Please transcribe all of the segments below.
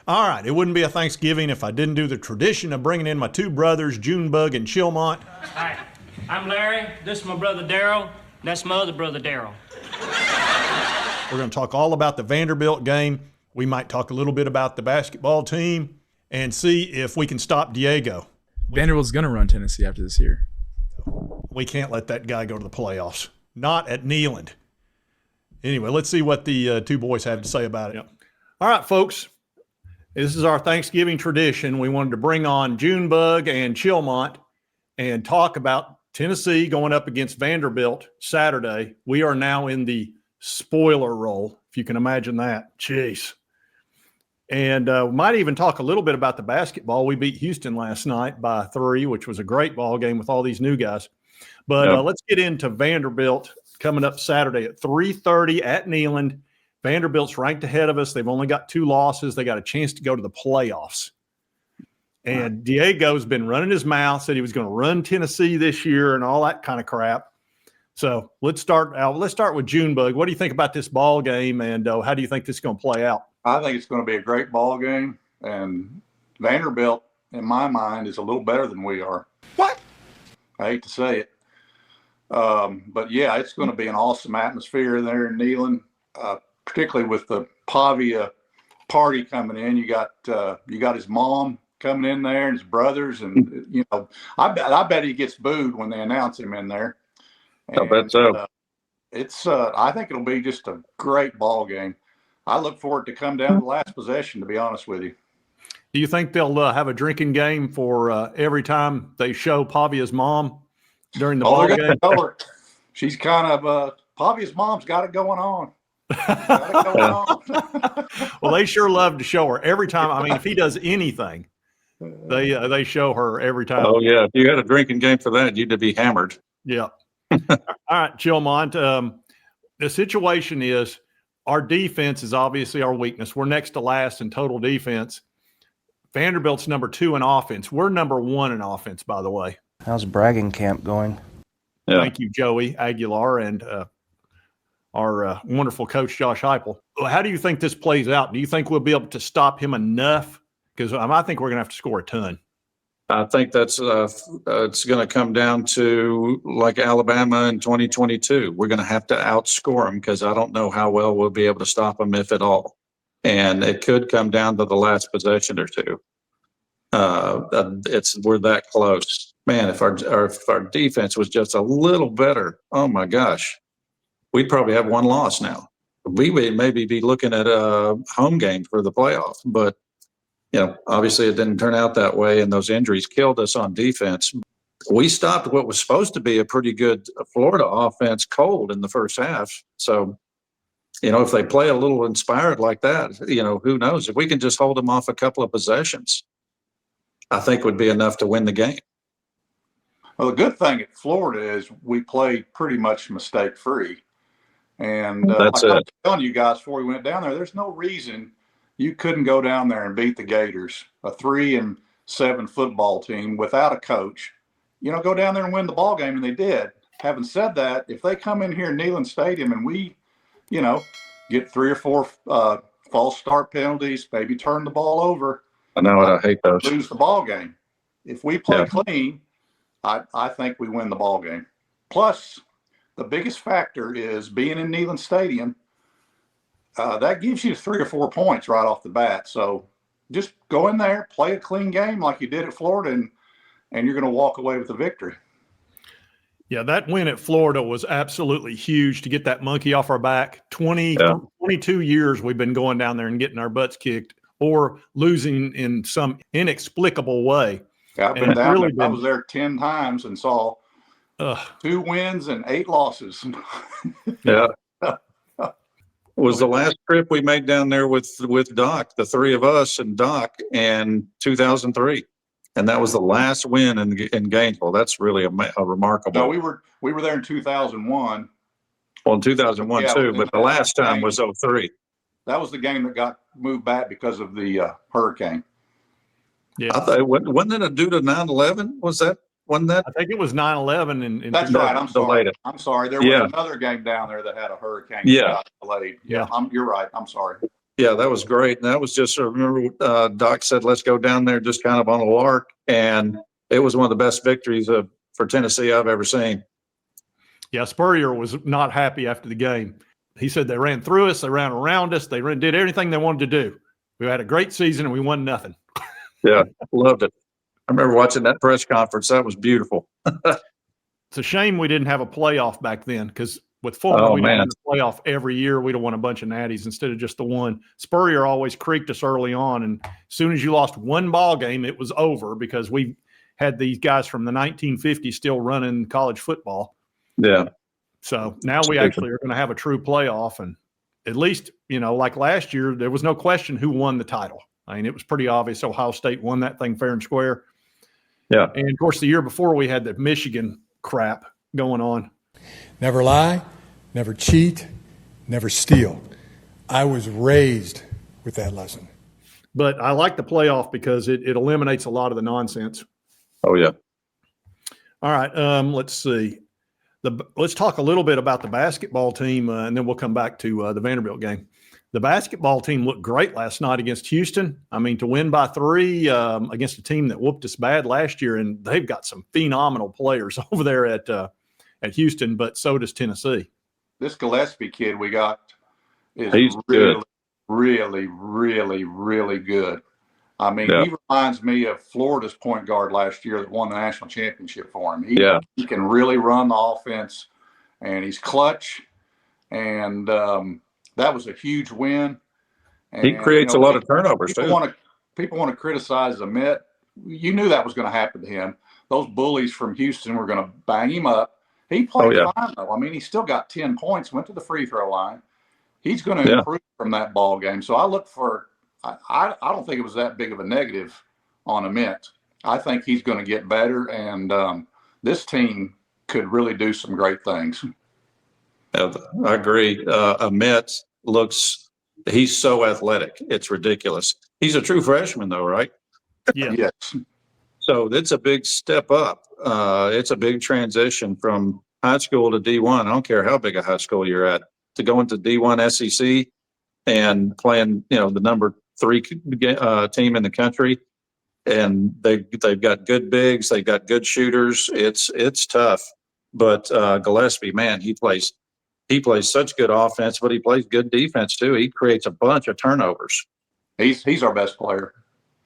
All right, it wouldn't be a Thanksgiving if I didn't do the tradition of bringing in my two brothers, Junebug and Chilmont. Hi, I'm Larry. This is my brother Daryl. That's my other brother Daryl. We're going to talk all about the Vanderbilt game. We might talk a little bit about the basketball team and see if we can stop Diego. Vanderbilt's going to run Tennessee after this year. We can't let that guy go to the playoffs. Not at Neyland. Anyway, let's see what the two boys have to say about it. Yep. All right, folks. This is our Thanksgiving tradition. We wanted to bring on Junebug and Chilmont and talk about Tennessee going up against Vanderbilt Saturday. We are now in the spoiler role, if you can imagine that. Jeez. And we might even talk a little bit about the basketball. We beat Houston last night by 3, which was a great ball game with all these new guys. But let's get into Vanderbilt coming up Saturday at 3:30 at Neyland. Vanderbilt's ranked ahead of us. They've only got 2 losses. They got a chance to go to the playoffs. And Diego's been running his mouth, said he was going to run Tennessee this year and all that kind of crap. So let's start with Junebug. What do you think about this ball game, and how do you think this is going to play out? I think it's going to be a great ball game, and Vanderbilt, in my mind, is a little better than we are. What? I hate to say it. But, yeah, it's going to be an awesome atmosphere there in Neyland. Particularly with the Pavia party coming in. You got his mom coming in there and his brothers, and I bet he gets booed when they announce him in there. And, I bet so. I think it'll be just a great ball game. I look for it to come down to the last possession, to be honest with you. Do you think they'll have a drinking game for every time they show Pavia's mom during the ball game? She's kind of Pavia's mom's got it going on. Well, they sure love to show her every time. I mean, if he does anything, they show her every time. Oh yeah, if you had a drinking game for that, you'd be hammered. Yeah. All right, Chilmont. The situation is our defense is obviously our weakness. We're next to last in total defense. Vanderbilt's number 2 in offense. We're number 1 in offense, by the way. How's bragging camp going? Yeah. Thank you, Joey Aguilar, and our wonderful coach, Josh Heupel. How do you think this plays out? Do you think we'll be able to stop him enough? Because I think we're going to have to score a ton. I think that's it's going to come down to like Alabama in 2022. We're going to have to outscore them because I don't know how well we'll be able to stop them, if at all. And it could come down to the last possession or two. We're that close, man. If our defense was just a little better, oh my gosh, we'd probably have 1 loss now. We would maybe be looking at a home game for the playoff, but obviously it didn't turn out that way, and those injuries killed us on defense. We stopped what was supposed to be a pretty good Florida offense cold in the first half. So, if they play a little inspired like that, who knows? If we can just hold them off a couple of possessions, I think would be enough to win the game. Well, the good thing at Florida is we play pretty much mistake-free. And That's like I it. was telling you guys before we went down there, there's no reason you couldn't go down there and beat the Gators, a 3-7 football team without a coach. Go down there and win the ball game, and they did. Having said that, if they come in here in Neyland Stadium and we, get 3 or 4 false start penalties, maybe turn the ball over, I know it. I hate those. lose the ball game. If we play clean, I think we win the ball game. Plus, the biggest factor is being in Neyland Stadium. That gives you 3 or 4 points right off the bat. So just go in there, play a clean game like you did at Florida, and you're going to walk away with the victory. Yeah, that win at Florida was absolutely huge to get that monkey off our back. 22 years we've been going down there and getting our butts kicked or losing in some inexplicable way. I've been down there. I was there 10 times and saw 2 wins and 8 losses. Yeah. Was the last trip we made down there with Doc, the 3 of us and Doc, in 2003. And that was the last win in Gainesville. That's really a remarkable. No, we were there in 2001. Well, in 2001 too, but the last time was 03. That was the game that got moved back because of the hurricane. Yeah, I thought wasn't it due to 9/11? Wasn't that? I think it was 9/11. That's right. I'm sorry. Delayed it. I'm sorry. There was another game down there that had a hurricane. That got delayed. Yeah. You're right. I'm sorry. Yeah, that was great. And that was just, I remember Doc said, let's go down there just kind of on a lark. And it was one of the best victories for Tennessee I've ever seen. Yeah, Spurrier was not happy after the game. He said they ran through us, they ran around us, they did everything they wanted to do. We had a great season and we won nothing. Yeah, loved it. I remember watching that press conference. That was beautiful. It's a shame we didn't have a playoff back then, because with Fulton, we'd have a playoff every year. We'd have won a bunch of natties instead of just the one. Spurrier always creaked us early on, and as soon as you lost one ball game, it was over, because we had these guys from the 1950s still running college football. Yeah. So now we actually are going to have a true playoff, and at least, like last year, there was no question who won the title. I mean, it was pretty obvious Ohio State won that thing fair and square. Yeah. And of course, the year before we had the Michigan crap going on. Never lie, never cheat, never steal. I was raised with that lesson. But I like the playoff because it eliminates a lot of the nonsense. Oh, yeah. All right. Let's see. Let's talk a little bit about the basketball team, and then we'll come back to the Vanderbilt game. The basketball team looked great last night against Houston. I mean, to win by 3 against a team that whooped us bad last year, and they've got some phenomenal players over there at Houston, but so does Tennessee. This Gillespie kid we got is He's really, good. really, really, really good. I mean, he reminds me of Florida's point guard last year that won the national championship for him. He can really run the offense, and he's clutch, and that was a huge win. And, he creates a lot of turnovers, too. People want to criticize Amit. You knew that was going to happen to him. Those bullies from Houston were going to bang him up. He played fine, though. I mean, he still got 10 points, went to the free throw line. He's going to improve from that ball game. So I look for I don't think it was that big of a negative on Amit. I think he's going to get better, and this team could really do some great things. I agree. Amit he's so athletic. It's ridiculous. He's a true freshman, though, right? Yeah. Yes. So it's a big step up. It's a big transition from high school to D1. I don't care how big a high school you're at, to go into D1 SEC and playing, the number 3 team in the country. And they've got good bigs. They've got good shooters. It's tough. But Gillespie, man, he plays such good offense, but he plays good defense too. He creates a bunch of turnovers. He's our best player.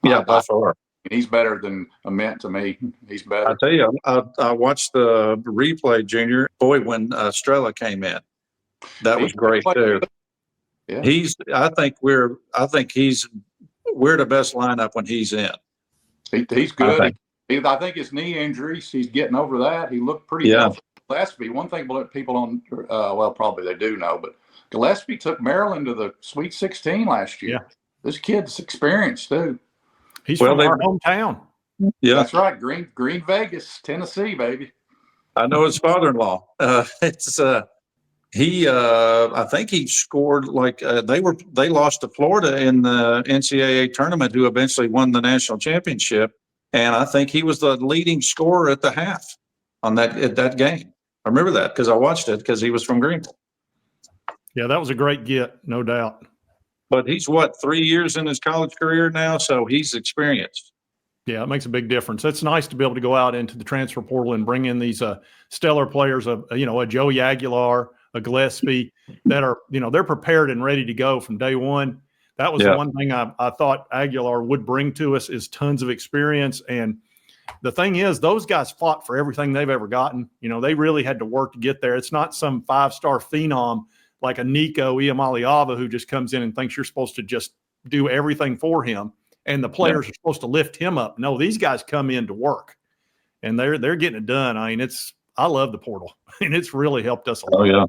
Yeah, by far. He's better than Amit to me. He's better. I tell you, I watched the replay, Junior. Boy, when Strella came in, that was great too. Yeah. I think we're the best lineup when he's in. He's good. I think his knee injuries, he's getting over that. He looked pretty healthy. Gillespie, one thing people don't, well, probably they do know, but Gillespie took Maryland to the Sweet 16 last year. Yeah. This kid's experienced too. He's from our hometown. Yeah, that's right. Green Vegas, Tennessee, baby. I know his father-in-law. I think he scored they lost to Florida in the NCAA tournament, who eventually won the national championship. And I think he was the leading scorer at the half at that game. I remember that because I watched it because he was from Greenville. Yeah, that was a great get, no doubt. But he's 3 years in his college career now, so he's experienced. Yeah, it makes a big difference. It's nice to be able to go out into the transfer portal and bring in these stellar players, a Joey Aguilar, a Gillespie, that are, they're prepared and ready to go from day one. That was the one thing I thought Aguilar would bring to us, is tons of experience. And the thing is, those guys fought for everything they've ever gotten. They really had to work to get there. It's not some 5-star phenom like a Nico Iamaleava who just comes in and thinks you're supposed to just do everything for him and the players are supposed to lift him up. No, these guys come in to work, and they're getting it done. I mean, I love the portal, and it's really helped us a lot. Oh, yeah.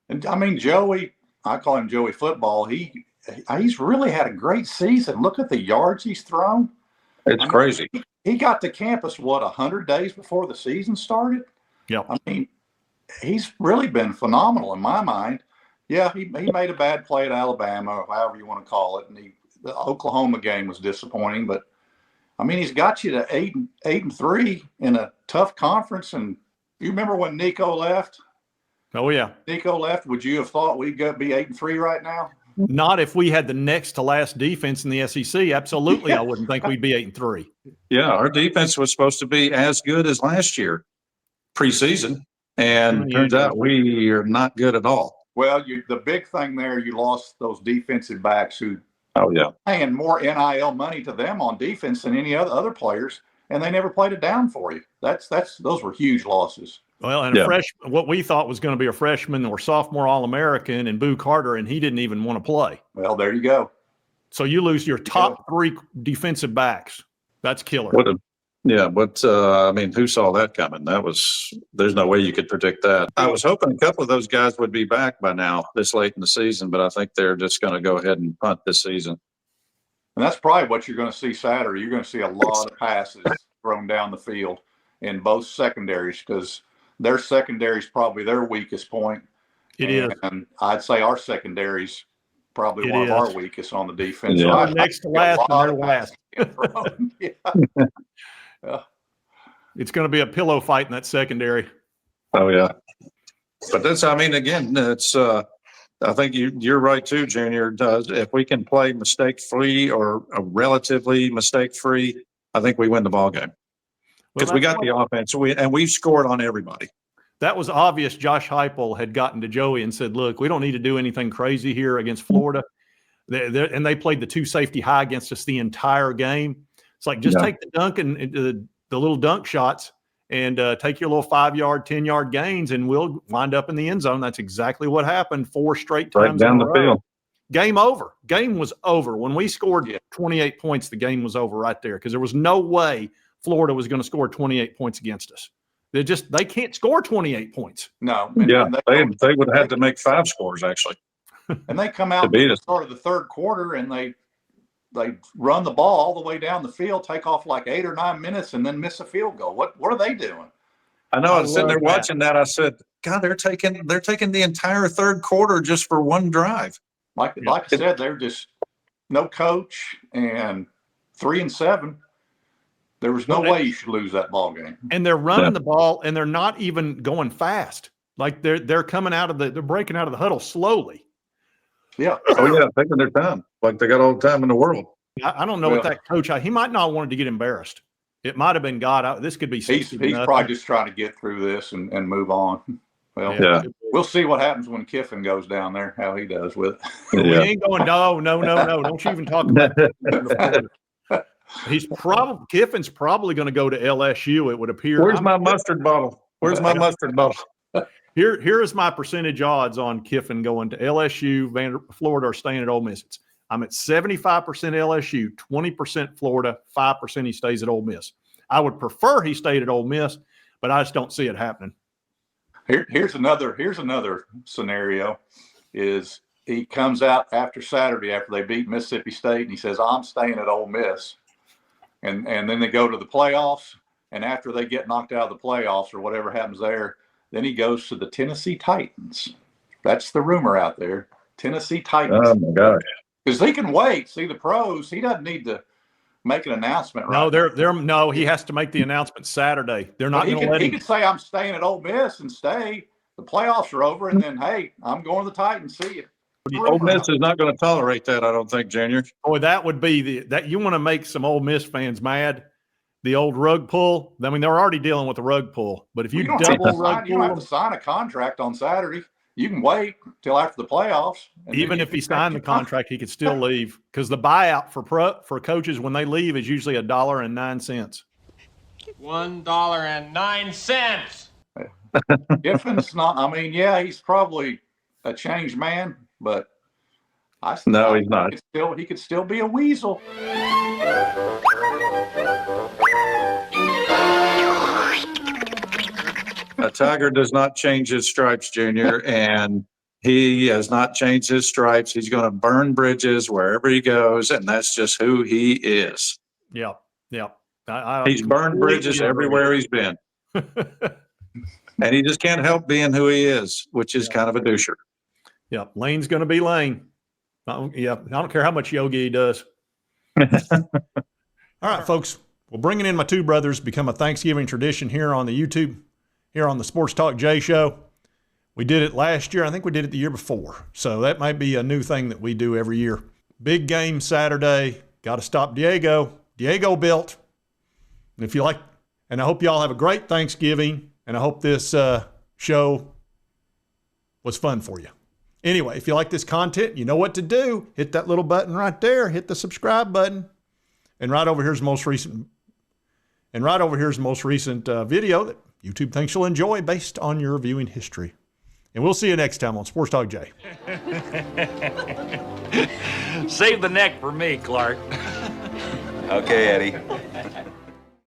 And I mean, Joey, I call him Joey Football. He's really had a great season. Look at the yards he's thrown. It's crazy. He got to campus, 100 days before the season started? Yeah. I mean, he's really been phenomenal in my mind. Yeah, he made a bad play at Alabama, or however you want to call it, and the Oklahoma game was disappointing. But I mean, he's got you to 8-3 in a tough conference. And you remember when Nico left? Oh yeah, Nico left. Would you have thought we'd be 8-3 right now? Not if we had the next to last defense in the SEC. Absolutely, I wouldn't think we'd be 8-3. Yeah, our defense was supposed to be as good as last year preseason, and turns out we are not good at all. Well, the big thing there, you lost those defensive backs who paying more NIL money to them on defense than any other players, and they never played it down for you. Those were huge losses. Well, and a freshman, what we thought was going to be a freshman or sophomore All-American, and Boo Carter, and he didn't even want to play. Well, there you go. So you lose your top 3 defensive backs. That's killer. But I mean, who saw that coming? There's no way you could predict that. I was hoping a couple of those guys would be back by now this late in the season, but I think they're just going to go ahead and punt this season. And that's probably what you're going to see Saturday. You're going to see a lot of passes thrown down the field in both secondaries, because their secondary is probably their weakest point. It is. And I'd say our secondary is probably one of our weakest on the defense. Yeah. So Next to last and they're last. It's going to be a pillow fight in that secondary. Oh, yeah. But again, it's I think you're right too, Junior. If we can play mistake-free or a relatively mistake-free, I think we win the ball game. Because we got the offense, and we've scored on everybody. That was obvious. Josh Heupel had gotten to Joey and said, look, we don't need to do anything crazy here against Florida. And they played the 2 safety high against us the entire game. It's like, just take the dunk and the little dunk shots and take your little 5-yard, 10-yard gains, and we'll wind up in the end zone. That's exactly what happened 4 straight times. Right down the field. Game over. Game was over. When we scored 28 points, the game was over right there, because there was no way Florida was going to score 28 points against us. They can't score 28 points. No. They would have had to make 5 scores, actually. And they come out at the start of the third quarter and they run the ball all the way down the field, take off like 8 or 9 minutes, and then miss a field goal. What are they doing? I know. I was sitting there watching that. I said, God, they're taking the entire third quarter just for one drive. Like I said, they're just no coach and 3-7. There was no way you should lose that ball game. And they're running the ball, and they're not even going fast. Like they're coming they're breaking out of the huddle slowly. Yeah. Oh yeah, taking their time, like they got all the time in the world. I don't know what that coach. He might not wanted to get embarrassed. It might have been God. This could be. He's probably just trying to get through this and move on. Well, we'll see what happens when Kiffin goes down there. How he does with it. We ain't going. No. Don't you even talk about that. Kiffin's probably going to go to LSU. It would appear. Where's my mustard bottle? Here is my percentage odds on Kiffin going to LSU, Florida, or staying at Ole Miss. I'm at 75% LSU, 20% Florida, 5% he stays at Ole Miss. I would prefer he stayed at Ole Miss, but I just don't see it happening. Here's another scenario: is he comes out after Saturday after they beat Mississippi State and he says, "I'm staying at Ole Miss," and then they go to the playoffs, and after they get knocked out of the playoffs or whatever happens there, then he goes to the Tennessee Titans. That's the rumor out there. Tennessee Titans. Oh my God! Because he can wait, see the pros. He doesn't need to make an announcement. No, he has to make the announcement Saturday. They're not going to let him. He could say, "I'm staying at Ole Miss," and stay. The playoffs are over, and then, hey, I'm going to the Titans. See you. Ole Miss is not going to tolerate that, I don't think, Junior. Boy, that would be that you want to make some Ole Miss fans mad. The old rug pull. I mean, they're already dealing with the rug pull, but if you don't have to sign a contract on Saturday. You can wait till after the playoffs. Even if he signed the contract, he could still leave, because the buyout for coaches when they leave is usually $1.09. $1.09. Kiffin's not. I mean, yeah, he's probably a changed man, but he's not. He could still be a weasel. A tiger does not change his stripes, Junior, and he has not changed his stripes. He's going to burn bridges wherever he goes, and that's just who he is. Yeah. He's burned bridges everywhere he's been. And he just can't help being who he is, which is kind of a doucher. Yeah, Lane's going to be Lane. I don't care how much yogi he does. All right, folks. Well, bringing in my 2 brothers become a Thanksgiving tradition here on the YouTube, here on the Sports Talk J Show. We did it last year. I think we did it the year before. So that might be a new thing that we do every year. Big game Saturday. Got to stop Diego. Diego built. And if you like, and I hope y'all have a great Thanksgiving. And I hope this show was fun for you. Anyway, if you like this content, you know what to do. Hit that little button right there. Hit the subscribe button. And right over here's the most recent. And right over here's the most recent video that YouTube thinks you'll enjoy based on your viewing history. And we'll see you next time on Sports Talk J. Save the neck for me, Clark. Okay, Eddie.